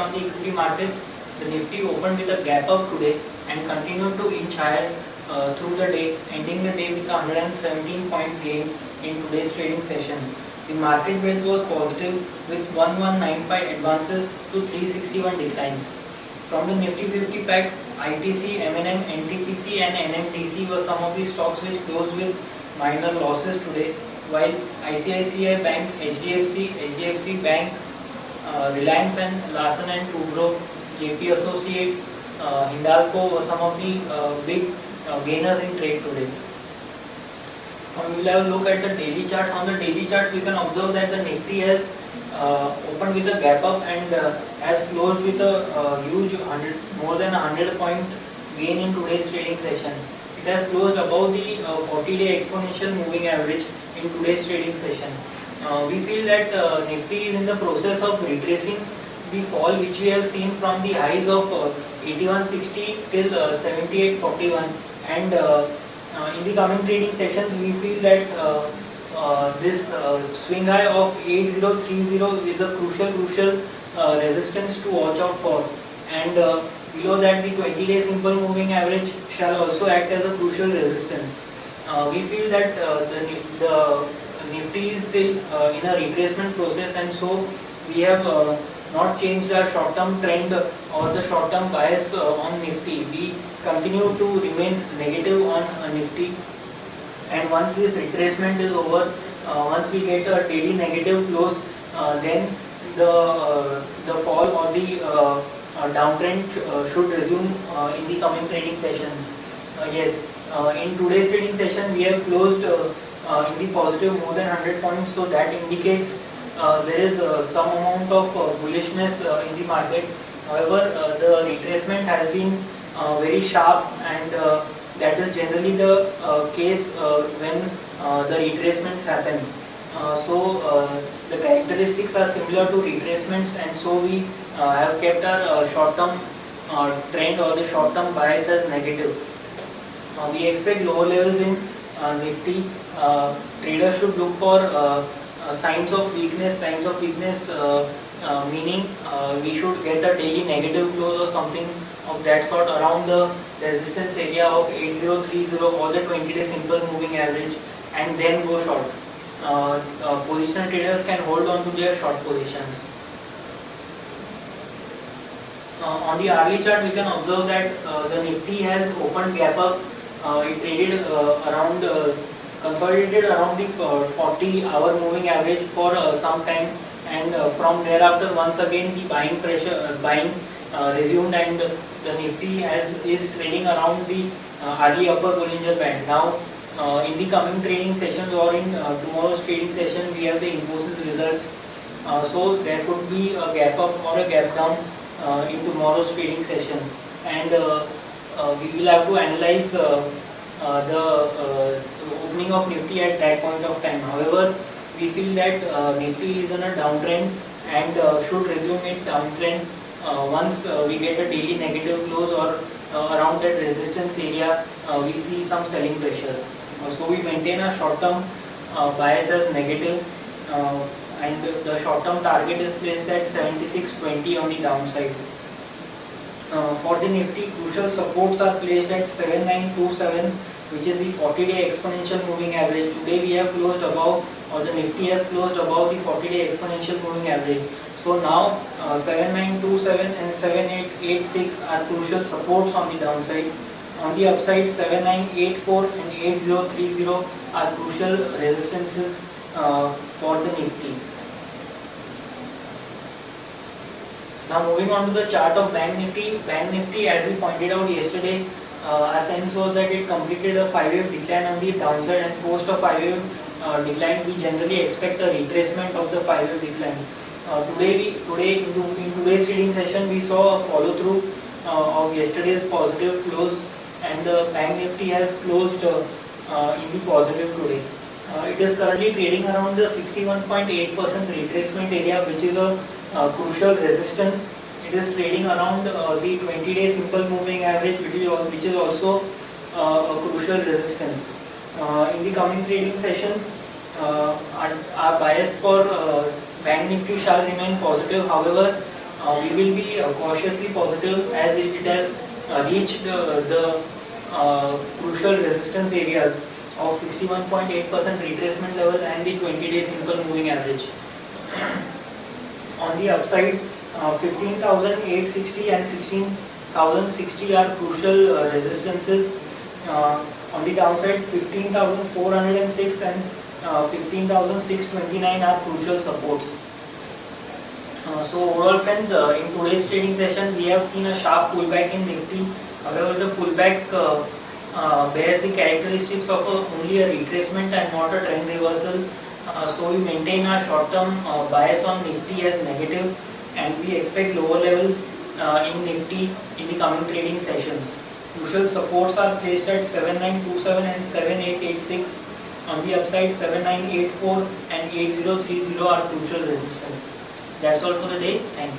on the equity markets. The Nifty opened with a gap up today and continued to inch higher through the day, ending the day with a 117-point gain in today's trading session. The market breadth was positive with 1195 advances to 361 declines. From the Nifty 50 pack, ITC, M&M, NTPC and NMDC were some of the stocks which closed with minor losses today, while ICICI Bank, HDFC Bank, Reliance and Larsen and Toubro, JP Associates, Hindalco were some of the big gainers in trade today. We will have a look at the daily charts. On the daily charts, we can observe that the Nifty has opened with a gap up and has closed with a huge more than 100-point gain in today's trading session. It has closed above the 40-day exponential moving average in today's trading session. We feel that Nifty is in the process of retracing the fall which we have seen from the highs of 8160 till 7841, and in the coming trading sessions we feel that this swing high of 8030 is a crucial resistance to watch out for, and below that the 20-day simple moving average shall also act as a crucial resistance. We feel that the Nifty is still in a retracement process, and so we have not changed our short-term trend or the short-term bias on Nifty. We continue to remain negative on Nifty, and once this retracement is over, once we get a daily negative close, then the fall or the downtrend should resume in the coming trading sessions. Yes, in today's trading session we have closed in the positive more than 100 points, so that indicates there is some amount of bullishness in the market. However, the retracement has been very sharp, and that is generally the case when the retracements happen. So the characteristics are similar to retracements, and so we have kept our short-term trend or the short-term bias as negative. We expect lower levels in Nifty. Traders should look for signs of weakness, meaning we should get a daily negative close or something of that sort around the resistance area of 8030 or the 20-day simple moving average, and then go short. Positional traders can hold on to their short positions. On the hourly chart, we can observe that the Nifty has opened gap up. It traded around consolidated around the 40-hour moving average for some time, and from thereafter once again the buying resumed, and the Nifty is trading around the early upper Bollinger Band. Now in the coming trading sessions or in tomorrow's trading session, we have the Infosys results, so there could be a gap up or a gap down in tomorrow's trading session, and we will have to analyze the opening of Nifty at that point of time. However, we feel that Nifty is on a downtrend and should resume its downtrend once we get a daily negative close or around that resistance area. We see some selling pressure. So we maintain a short-term bias as negative, and the short-term target is placed at 7620 on the downside. For the Nifty, crucial supports are placed at 7927, which is the 40-day exponential moving average. Today we have closed above, or the Nifty has closed above the 40-day exponential moving average. So now 7927 and 7886 are crucial supports on the downside. On the upside, 7984 and 8030 are crucial resistances for the Nifty. Now moving on to the chart of Bank Nifty. Bank Nifty, as we pointed out yesterday, our sense was that it completed a 5-wave decline on the downside, and post a 5-wave decline, we generally expect a retracement of the 5-wave decline. Today in today's trading session, we saw a follow through of yesterday's positive close, and the Bank Nifty has closed in the positive today. It is currently trading around the 61.8% retracement area, which is a crucial resistance. It is trading around the 20-day simple moving average, which is also a crucial resistance. In the coming trading sessions, our bias for Bank Nifty shall remain positive. However, we will be cautiously positive as it has reached the crucial resistance areas of 61.8% retracement level and the 20-day simple moving average. On the upside, 15,860 and 16,060 are crucial resistances. On the downside, 15,406 and 15,629 are crucial supports. So overall friends, in today's trading session we have seen a sharp pullback in Nifty. However, the pullback bears the characteristics of only a retracement and not a trend reversal. So we maintain our short-term bias on Nifty as negative, and we expect lower levels in Nifty in the coming trading sessions. Crucial supports are placed at 7927 and 7886. On the upside, 7984 and 8030 are crucial resistances. That's all for the day. Thank you.